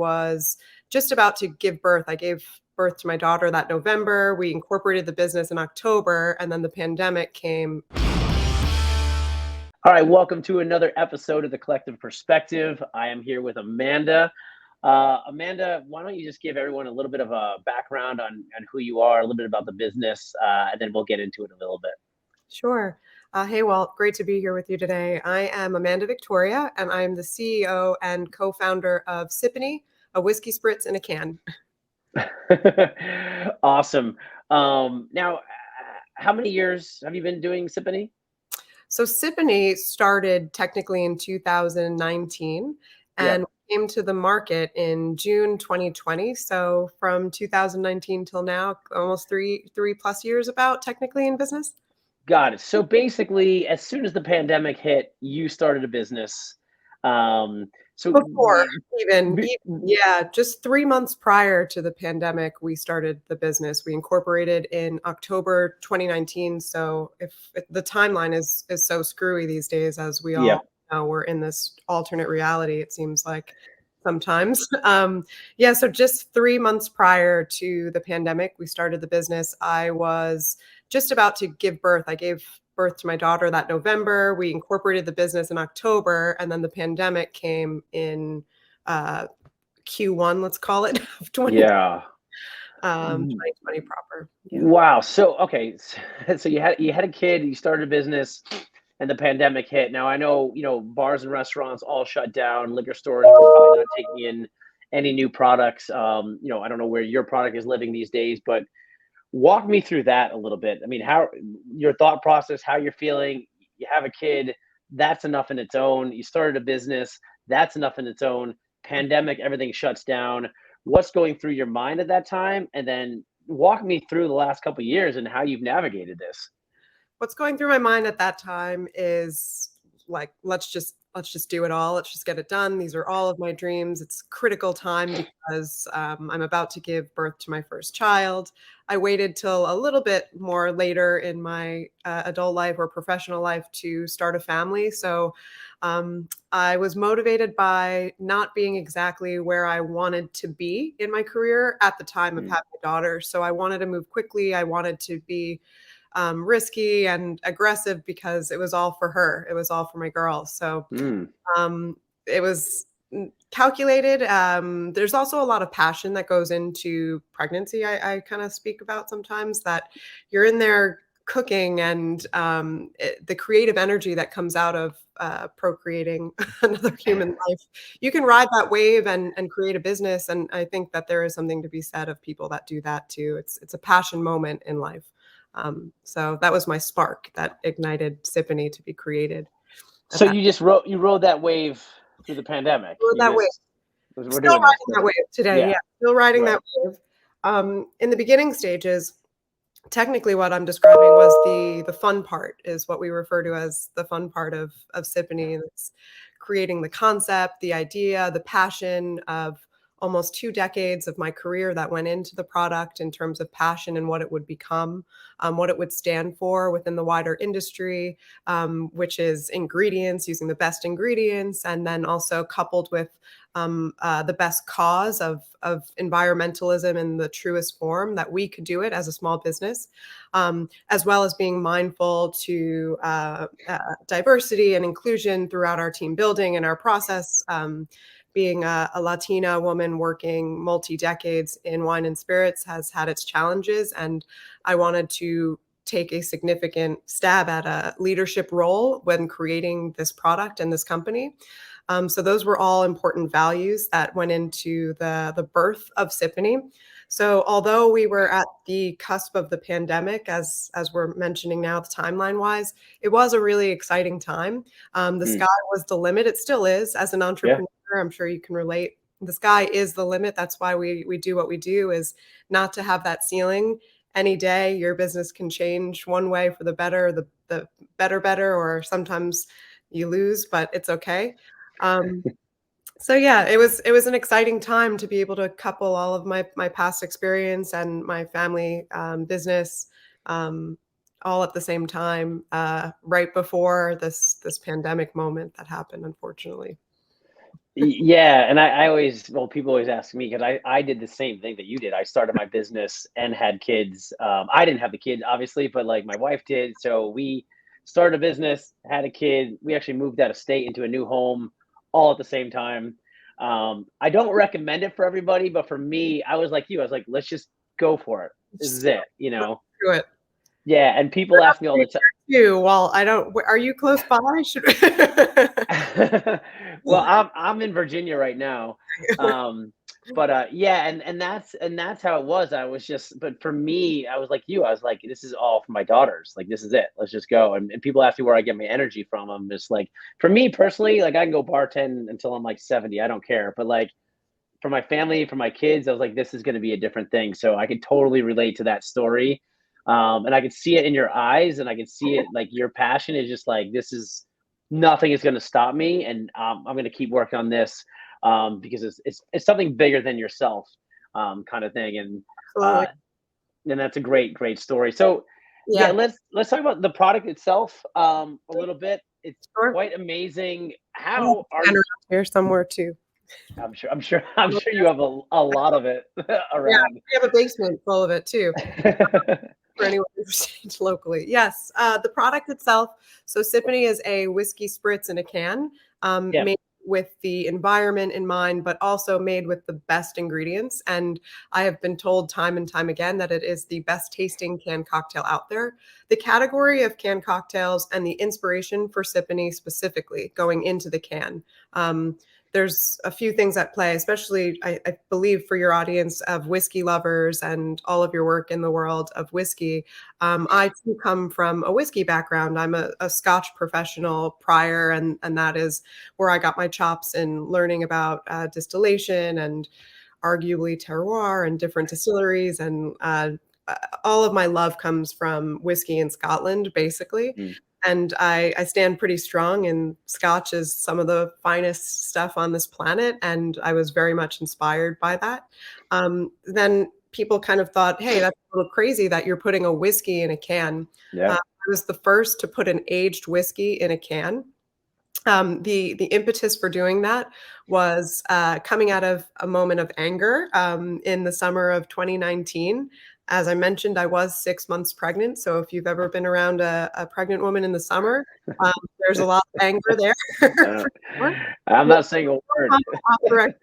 Was just about to give birth. I gave birth to my daughter that November. We incorporated the business in October, and then the pandemic came. All right, welcome to another episode of The Collective Perspective. I am here with Amanda. Amanda, why don't you just give everyone a little bit of a background on who you are, a little bit about the business, and then we'll get into it a little bit. Sure. Hey, Walt, great to be here with you today. I am Amanda Victoria, and I am the CEO and co-founder of Siponey, a whiskey spritz in a can. Awesome. Now, how many years have you been doing Siponey? So Siponey started technically in 2019 and came to the market in June 2020. So from 2019 till now, almost three plus years about technically in business. Got it. So basically, as soon as the pandemic hit, you started a business. So Before even, be- yeah, just 3 months prior to the pandemic, we started the business. We incorporated in October 2019. So if the timeline is so screwy these days, as we yeah, all know, we're in this alternate reality, it seems like sometimes. So just 3 months prior to the pandemic, we started the business. I was just about to give birth. I gave birth to my daughter that November. We incorporated the business in October, and then the pandemic came in Q1, let's call it, of 2020 proper. Yeah. Wow. So okay, so you had a kid, you started a business, and the pandemic hit. Now I know bars and restaurants all shut down, liquor stores were probably not taking in any new products. I don't know where your product is living these days, but walk me through that a little bit. I mean, how your thought process, how you're feeling. You have a kid, that's enough in its own. You started a business, that's enough in its own. Pandemic, everything shuts down. What's going through your mind at that time? And then walk me through the last couple of years and how you've navigated this. What's going through my mind at that time is like, let's just do it all. Let's just get it done. These are all of my dreams. It's critical time because I'm about to give birth to my first child. I waited till a little bit more later in my adult life or professional life to start a family. So I was motivated by not being exactly where I wanted to be in my career at the time of having a daughter. So I wanted to move quickly. I wanted to be risky and aggressive because it was all for her. It was all for my girl. So it was calculated. There's also a lot of passion that goes into pregnancy. I kind of speak about sometimes that you're in there cooking and the creative energy that comes out of procreating another human life. You can ride that wave and create a business. And I think that there is something to be said of people that do that too. It's a passion moment in life. So that was my spark that ignited Siponey to be created. So you rode that wave through the pandemic. That wave. We're Still doing riding this. that wave today. Yeah, still riding that wave. In the beginning stages, technically what I'm describing was the fun part, is what we refer to as the fun part of Siponey. It's creating the concept, the idea, the passion of almost 2 decades of my career that went into the product in terms of passion and what it would become, what it would stand for within the wider industry, which is ingredients, using the best ingredients, and then also coupled with the best cause of environmentalism in the truest form that we could do it as a small business, as well as being mindful to diversity and inclusion throughout our team building and our process. Being a Latina woman working multi-decades in wine and spirits has had its challenges, and I wanted to take a significant stab at a leadership role when creating this product and this company. So those were all important values that went into the birth of Siponey. So although we were at the cusp of the pandemic, as we're mentioning now, the timeline wise, it was a really exciting time. The sky was the limit. It still is. As an entrepreneur, I'm sure you can relate. The sky is the limit. That's why we do what we do, is not to have that ceiling. Any day, your business can change one way for the better, the better, or sometimes you lose, but it's okay. So yeah, it was an exciting time to be able to couple all of my past experience and my family business all at the same time, right before this pandemic moment that happened, unfortunately. Yeah, and I always well, people always ask me because I did the same thing that you did. I started my business and had kids. I didn't have the kid, obviously, but like my wife did. So we started a business, had a kid. We actually moved out of state into a new home all at the same time. I don't recommend it for everybody, but for me, I was like you. I was like, let's just go for it. This Just is it, you let's know? do it. Yeah, and people ask me all the time. You, well, I don't are you close by? Should Well, I'm in Virginia right now. Um, but yeah, and that's how it was. I was just but for me, I was like you. I was like, this is all for my daughters. Like this is it. Let's just go. And people ask me where I get my energy from. I'm just like for me personally, like I can go bartend until I'm like 70. I don't care. But like for my family, for my kids, I was like, this is gonna be a different thing. So I could totally relate to that story. And I could see it in your eyes, and I could see it like your passion is just like this is nothing is going to stop me, and I'm going to keep working on this because it's something bigger than yourself, kind of thing. Absolutely. And that's a great story. So yeah, Yeah, let's talk about the product itself a little bit. It's sure. quite amazing. I have How a are pen you? around here somewhere too. I'm sure you have a lot of it Yeah, around. we have a basement full of it too. For anyone interested locally. Yes, the product itself, so Sippany is a whiskey spritz in a can, Yeah. made with the environment in mind, but also made with the best ingredients. And I have been told time and time again that it is the best tasting canned cocktail out there. The category of canned cocktails and the inspiration for Sippany specifically going into the can. There's a few things at play, especially I believe for your audience of whiskey lovers and all of your work in the world of whiskey. I too come from a whiskey background. I'm a Scotch professional prior, and that is where I got my chops in learning about distillation and arguably terroir and different distilleries. And all of my love comes from whiskey in Scotland, basically. Mm. And I stand pretty strong, and Scotch is some of the finest stuff on this planet. And I was very much inspired by that. Then people kind of thought, hey, that's a little crazy that you're putting a whiskey in a can. Yeah. I was the first to put an aged whiskey in a can. The impetus for doing that was coming out of a moment of anger in the summer of 2019. As I mentioned, I was 6 months pregnant. So if you've ever been around a pregnant woman in the summer, um, there's a lot of anger there Uh, for sure. I'm We'll not saying a word. off the record.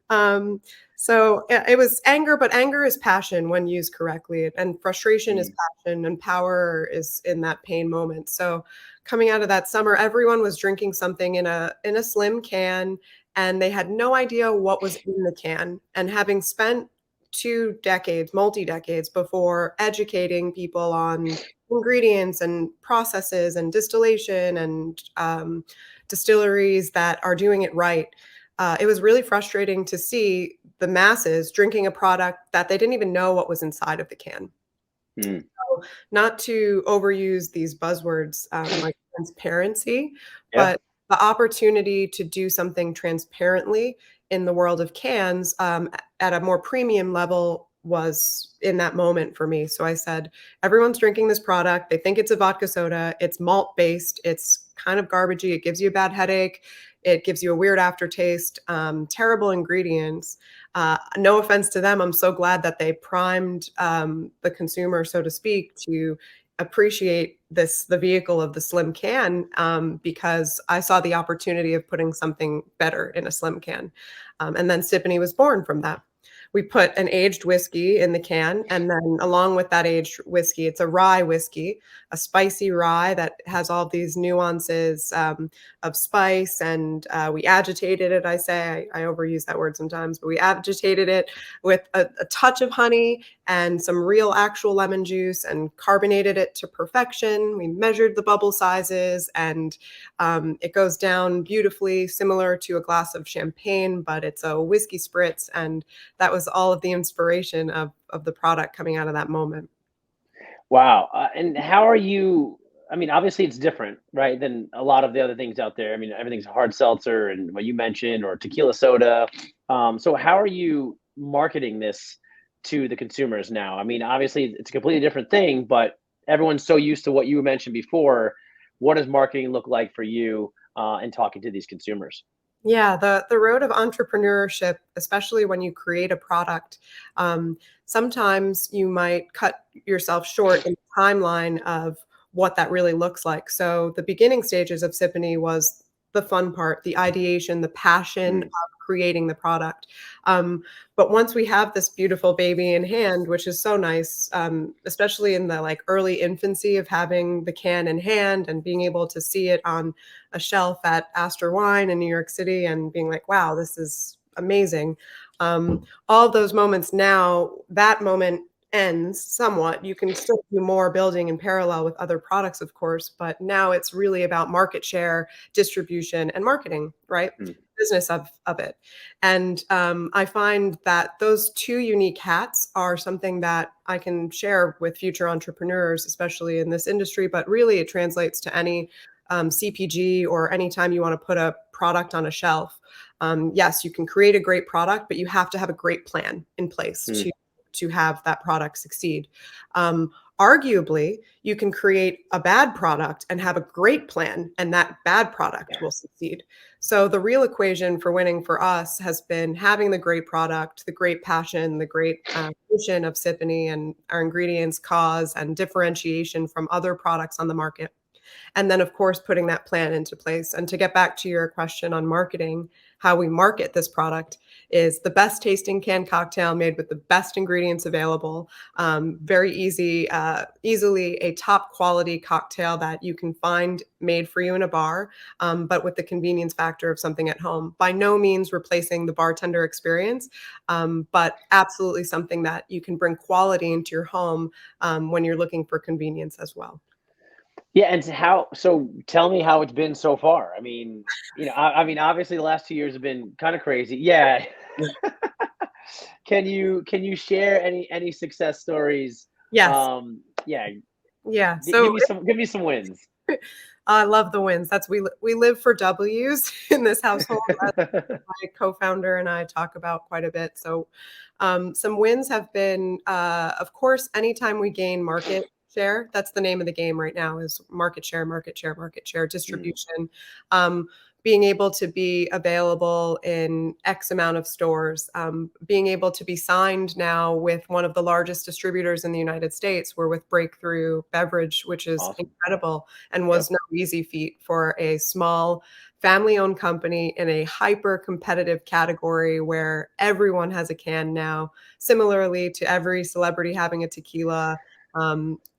Um, so it was anger, but anger is passion when used correctly, and frustration is Mm. passion, and power is in that pain moment. So coming out of that summer, everyone was drinking something in a slim can, and they had no idea what was in the can. And having spent 2 decades, multi-decades before educating people on ingredients and processes and distillation and distilleries that are doing it right, it was really frustrating to see the masses drinking a product that they didn't even know what was inside of the can. Mm. So, not to overuse these buzzwords like transparency, Yeah. but the opportunity to do something transparently in the world of cans at a more premium level was in that moment for me. So I said, everyone's drinking this product. They think it's a vodka soda. It's malt based. It's kind of garbagey. It gives you a bad headache. It gives you a weird aftertaste. Terrible ingredients. No offense to them. I'm so glad that they primed the consumer, so to speak, to appreciate the vehicle of the slim can, because I saw the opportunity of putting something better in a slim can. And then Sippany was born from that. We put an aged whiskey in the can, and then along with that aged whiskey, it's a rye whiskey, a spicy rye that has all these nuances of spice. And we agitated it. I say I overuse that word sometimes, but we agitated it with a touch of honey and some real actual lemon juice and carbonated it to perfection. We measured the bubble sizes, and it goes down beautifully, similar to a glass of champagne, but it's a whiskey spritz. And that was all of the inspiration of the product coming out of that moment. Wow. And how are you? I mean, obviously it's different, right, than a lot of the other things out there. I mean, everything's hard seltzer and what you mentioned, or tequila soda. So how are you marketing this to the consumers now? I mean, obviously it's a completely different thing, but everyone's so used to what you mentioned before. What does marketing look like for you in talking to these consumers? Yeah, the road of entrepreneurship, especially when you create a product, sometimes you might cut yourself short in the timeline of what that really looks like. So the beginning stages of Sippany was the fun part, the ideation, the passion of Mm, creating the product. Um, but once we have this beautiful baby in hand, which is so nice, especially in the like early infancy of having the can in hand and being able to see it on a shelf at Astor Wine in New York City and being like, wow, this is amazing. All of those moments now, that moment ends somewhat. You can still do more building in parallel with other products, of course, but now it's really about market share, distribution, and marketing, right? mm, Business of it. And I find that those two unique hats are something that I can share with future entrepreneurs, especially in this industry, but really it translates to any CPG or anytime you want to put a product on a shelf. Yes, you can create a great product, but you have to have a great plan in place mm. to have that product succeed. Um, Arguably, you can create a bad product and have a great plan, and that bad product will succeed. So the real equation for winning for us has been having the great product, the great passion, the great mission of Sippany and our ingredients, cause, and differentiation from other products on the market. And then, of course, putting that plan into place. And to get back to your question on marketing, how we market this product is the best tasting canned cocktail made with the best ingredients available. Very easy, easily a top quality cocktail that you can find made for you in a bar, but with the convenience factor of something at home. By no means replacing the bartender experience, but absolutely something that you can bring quality into your home when you're looking for convenience as well. Yeah, and so tell me how it's been so far. I mean, I mean, obviously the last 2 years have been kind of crazy. Yeah. Can you share any success stories? Yes. Yeah, Yeah. give So me some wins. I love the wins. We live for W's in this household. My co-founder and I talk about quite a bit. So, some wins have been, of course, anytime we gain market share, that's the name of the game right now is market share, market share, market share, Mm, distribution. Being able to be available in X amount of stores, being able to be signed now with one of the largest distributors in the United States. We're with Breakthrough Beverage, which is awesome. incredible and Yep. was no easy feat for a small family-owned company in a hyper competitive category where everyone has a can now. Similarly to every celebrity having a tequila,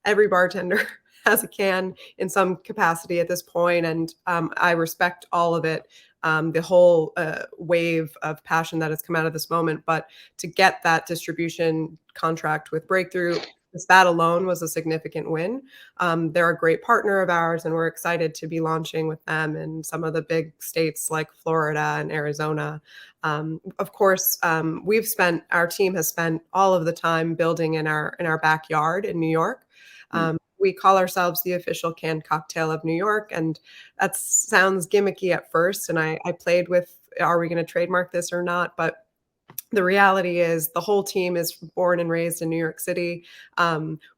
every bartender has a can in some capacity at this point, and I respect all of it. The whole wave of passion that has come out of this moment, but to get that distribution contract with Breakthrough, just that alone was a significant win. They're a great partner of ours, and we're excited to be launching with them in some of the big states like Florida and Arizona. Of course, our team has spent all of the time building in our backyard in New York. Mm. We call ourselves the official canned cocktail of New York, and that sounds gimmicky at first. And I played with, are we going to trademark this or not? But the reality is the whole team is born and raised in New York City.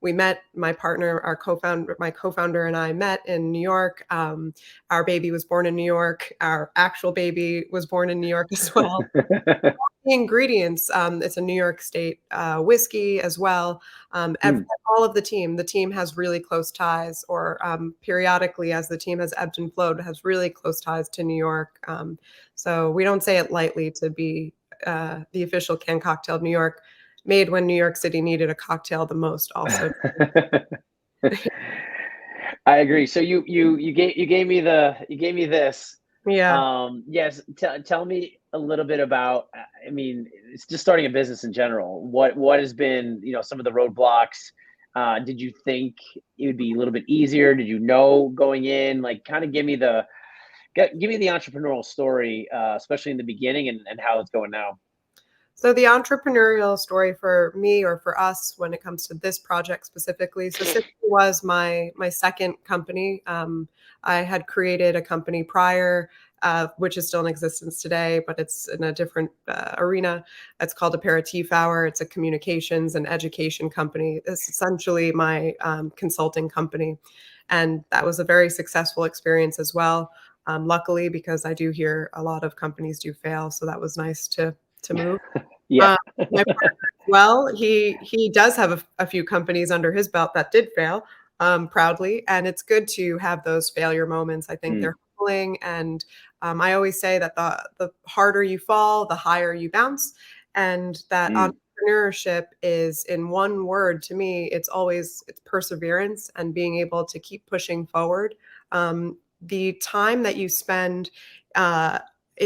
We met my partner, my co-founder and I met in New York. Our baby was born in New York. Our actual baby was born in New York as well. The ingredients, it's a New York State whiskey as well. Mm. All of the team has really close ties, or periodically, as the team has ebbed and flowed, has really close ties to New York. So we don't say it lightly to be the official canned cocktail of New York, made when New York City needed a cocktail the most. Also, I agree. So you gave me this. yeah. Yes. Tell me a little bit about. I mean, it's just starting a business in general. What has been some of the roadblocks? Did you think it would be a little bit easier? Did you know going in? Like, kind of give me the entrepreneurial story, especially in the beginning and how it's going now. So the entrepreneurial story for me or for us when it comes to this project specifically, so Symphony was my second company. I had created a company prior, which is still in existence today, but it's in a different arena. It's called Aperitif Hour. It's a communications and education company. It's essentially my consulting company, and that was a very successful experience as well. luckily, because I do hear a lot of companies do fail. So that was nice to move. Yeah. Um, my partner as well, he does have a few companies under his belt that did fail, proudly, and it's good to have those failure moments. I think Mm, they're humbling, and I always say that the harder you fall, the higher you bounce, and that mm, entrepreneurship is, in one word, to me, it's perseverance and being able to keep pushing forward. The time that you spend uh,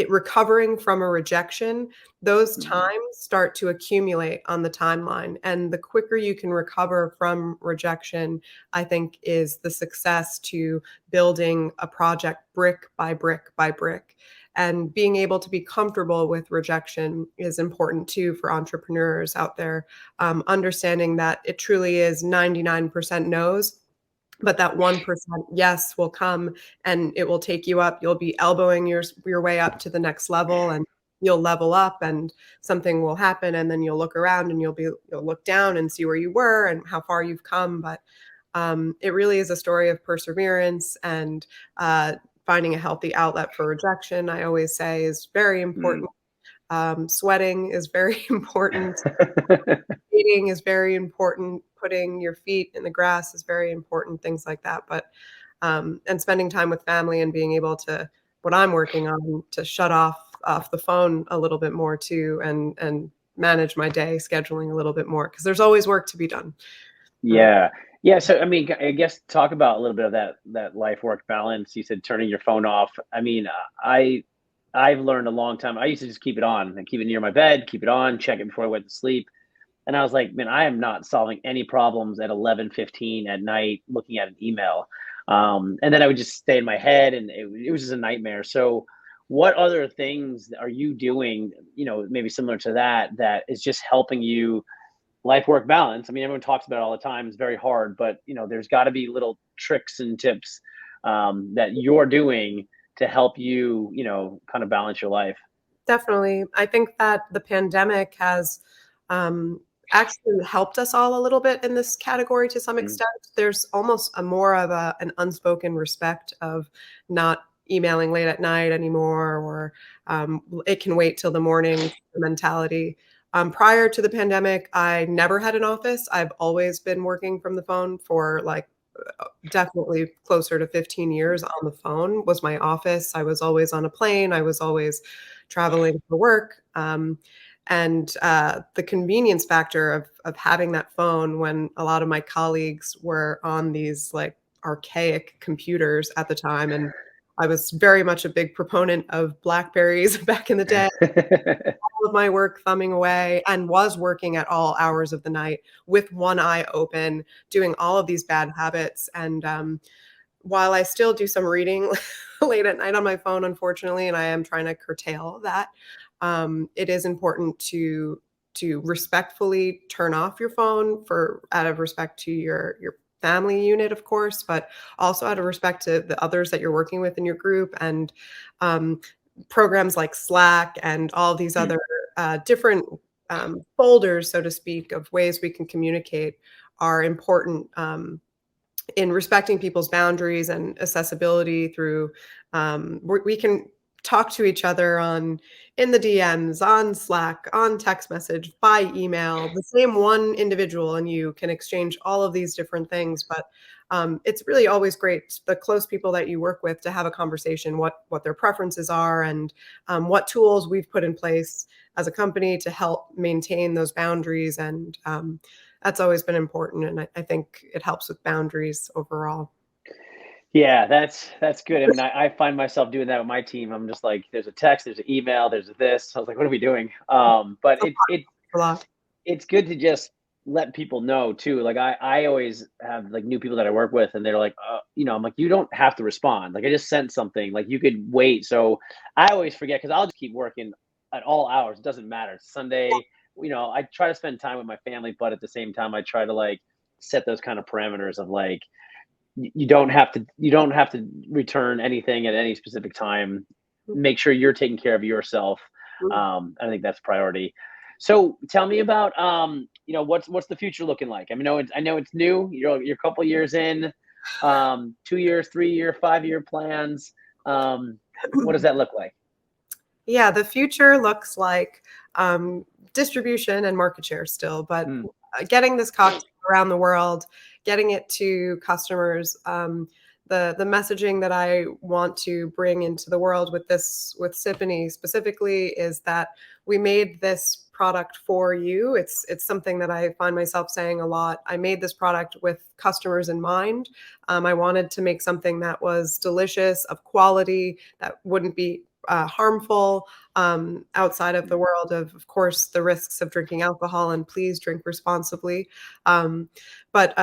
recovering from a rejection, those mm, times start to accumulate on the timeline. And the quicker you can recover from rejection, I think, is the success to building a project brick by brick by brick. And being able to be comfortable with rejection is important too for entrepreneurs out there. Understanding that it truly is 99% no's, but that 1% yes will come and it will take you up. You'll be elbowing your way up to the next level, and you'll level up, and something will happen, and then you'll look around and you'll look down and see where you were and how far you've come. But it really is a story of perseverance and finding a healthy outlet for rejection. I always say is very mm. important. Sweating is very important. Eating is very important, putting your feet in the grass is very important, things like that, but, and spending time with family and being able to, what I'm working on, to shut off the phone a little bit more too, and manage my day, scheduling a little bit more, because there's always work to be done. Uh, Yeah. Yeah, so I mean, I guess talk about a little bit of that life work balance. You said turning your phone off. I mean, I've learned a long time. I used to just keep it on and keep it near my bed, keep it on, check it before I went to sleep. And I was like, man, I am not solving any problems at 11:15 at night looking at an email. And then I would just stay in my head, and it was just a nightmare. So, what other things are you doing, maybe similar to that, that is just helping you life work balance? I mean, everyone talks about it all the time. It's very hard, but there's got to be little tricks and tips that you're doing to help you, kind of balance your life. Definitely. I think that the pandemic has, um, actually helped us all a little bit in this category to some Mm. extent. There's almost a more of an unspoken respect of not emailing late at night anymore, or, it can wait till the morning mentality. Prior to the pandemic, I never had an office. I've always been working from the phone for, like, definitely closer to 15 years. On the phone was my office. I was always on a plane. I was always traveling for work. And the convenience factor of having that phone when a lot of my colleagues were on these, like, archaic computers at the time, and I was very much a big proponent of Blackberries back in the day. All of my work thumbing away, and was working at all hours of the night with one eye open, doing all of these bad habits. And while I still do some reading late at night on my phone, unfortunately, and I am trying to curtail that, it is important to respectfully turn off your phone, for out of respect to your family unit, of course, but also out of respect to the others that you're working with in your group. And um, programs like Slack and all these Mm. other different folders, so to speak, of ways we can communicate are important, in respecting people's boundaries and accessibility through, we can talk to each other on, in the DMs, on Slack, on text message, by email. The same one individual and you can exchange all of these different things, but it's really always great, the close people that you work with, to have a conversation what their preferences are, and what tools we've put in place as a company to help maintain those boundaries. And that's always been important, and I think it helps with boundaries overall. Yeah, that's good. I mean, I find myself doing that with my team. I'm just like, there's a text, there's an email, there's a this. I was like, what are we doing? But A lot, a lot. it's good to just let people know too. Like I always have like new people that I work with, and they're like, I'm like, you don't have to respond. Like I just sent something. Like you could wait. So I always forget because I'll just keep working at all hours. It doesn't matter. It's Sunday. I try to spend time with my family, but at the same time, I try to like set those kind of parameters of like you don't have to return anything at any specific time. Make sure you're taking care of yourself. Mhm. I think that's priority. So tell me about what's the future looking like? I know it's new. You're a couple years in, 2 years, 3 year, 5 year plans. What does that look like? Yeah, the future looks like distribution and market share still, but getting this cocktail around the world, getting it to customers. The messaging that I want to bring into the world with Siponey specifically is that we made this product for you. It's something that I find myself saying a lot. I made this product with customers in mind. I wanted to make something that was delicious, of quality, that wouldn't be harmful, outside of the world of course, the risks of drinking alcohol, and please drink responsibly. But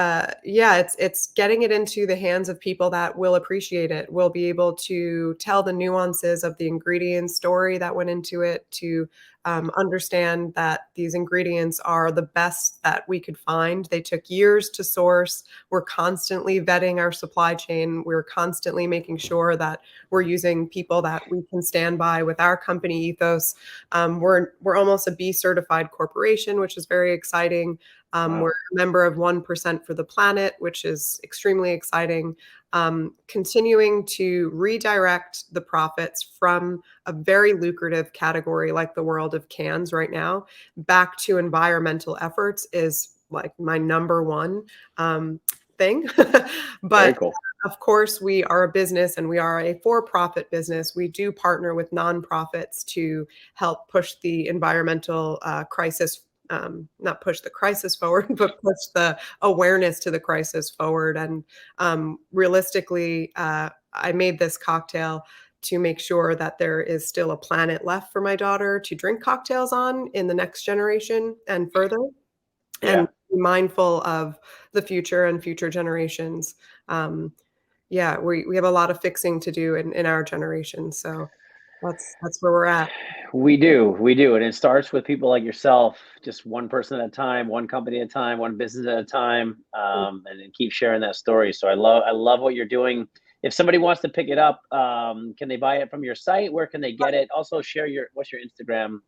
yeah, it's getting it into the hands of people that will appreciate it, will be able to tell the nuances of the ingredient story that went into it, to understand that these ingredients are the best that we could find. They took years to source. We're constantly vetting our supply chain. We're constantly making sure that we're using people that we can stand by with our company ethos. We're almost a B certified corporation, which is very exciting. Wow. We're a member of 1% for the Planet, which is extremely exciting. Continuing to redirect the profits from a very lucrative category like the world of cans right now back to environmental efforts is like my number one thing. Very But cool. of course, we are a business and we are a for-profit business. We do partner with nonprofits to help push the environmental crisis, not push the crisis forward, but push the awareness to the crisis forward. And realistically, I made this cocktail to make sure that there is still a planet left for my daughter to drink cocktails on in the next generation and further, Yeah. and be mindful of the future and future generations. Yeah, we have a lot of fixing to do in our generation, so that's where we're at. We do. And it starts with people like yourself, just one person at a time, one company at a time, one business at a time, and then keep sharing that story. So I love what you're doing. If somebody wants to pick it up, can they buy it from your site? Where can they get it? Also share what's your Instagram?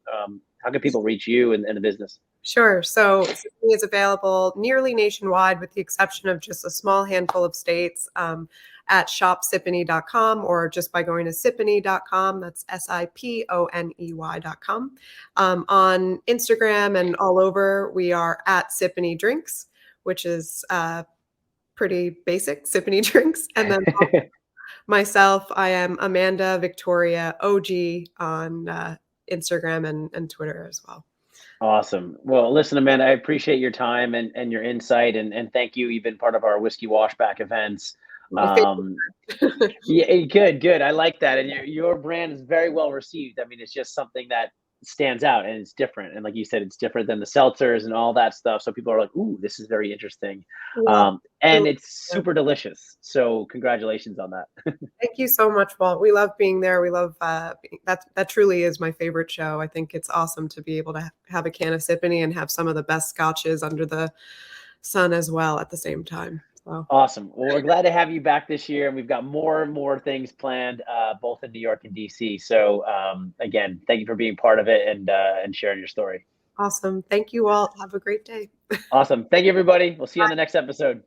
How can people reach you and the business? Sure. So Siponey is available nearly nationwide, with the exception of just a small handful of states, at shopsiponey.com, or just by going to siponey.com. That's SIPONEY.com. On Instagram and all over, we are at Siponey Drinks, which is pretty basic, Siponey Drinks. And then myself, I am Amanda Victoria OG on Instagram and Twitter as well. Awesome. Well, listen, Amanda, I appreciate your time and your insight, and thank you. You've been part of our whiskey washback events. My favorite. Yeah, good. I like that. And your brand is very well received. I mean, it's just something that stands out and it's different. And like you said, it's different than the seltzers and all that stuff. So people are like, ooh, this is very interesting. Yeah. And it's super delicious. So congratulations on that. Thank you so much, Walt. We love being there. We love that truly is my favorite show. I think it's awesome to be able to have a can of Siponey and have some of the best scotches under the sun as well at the same time. So Awesome. Well, we're glad to have you back this year, and we've got more and more things planned, both in New York and DC. So, again, thank you for being part of it and sharing your story. awesome. Thank you, Walt. Have a great day. Awesome. Thank you, everybody. We'll see you on the next episode.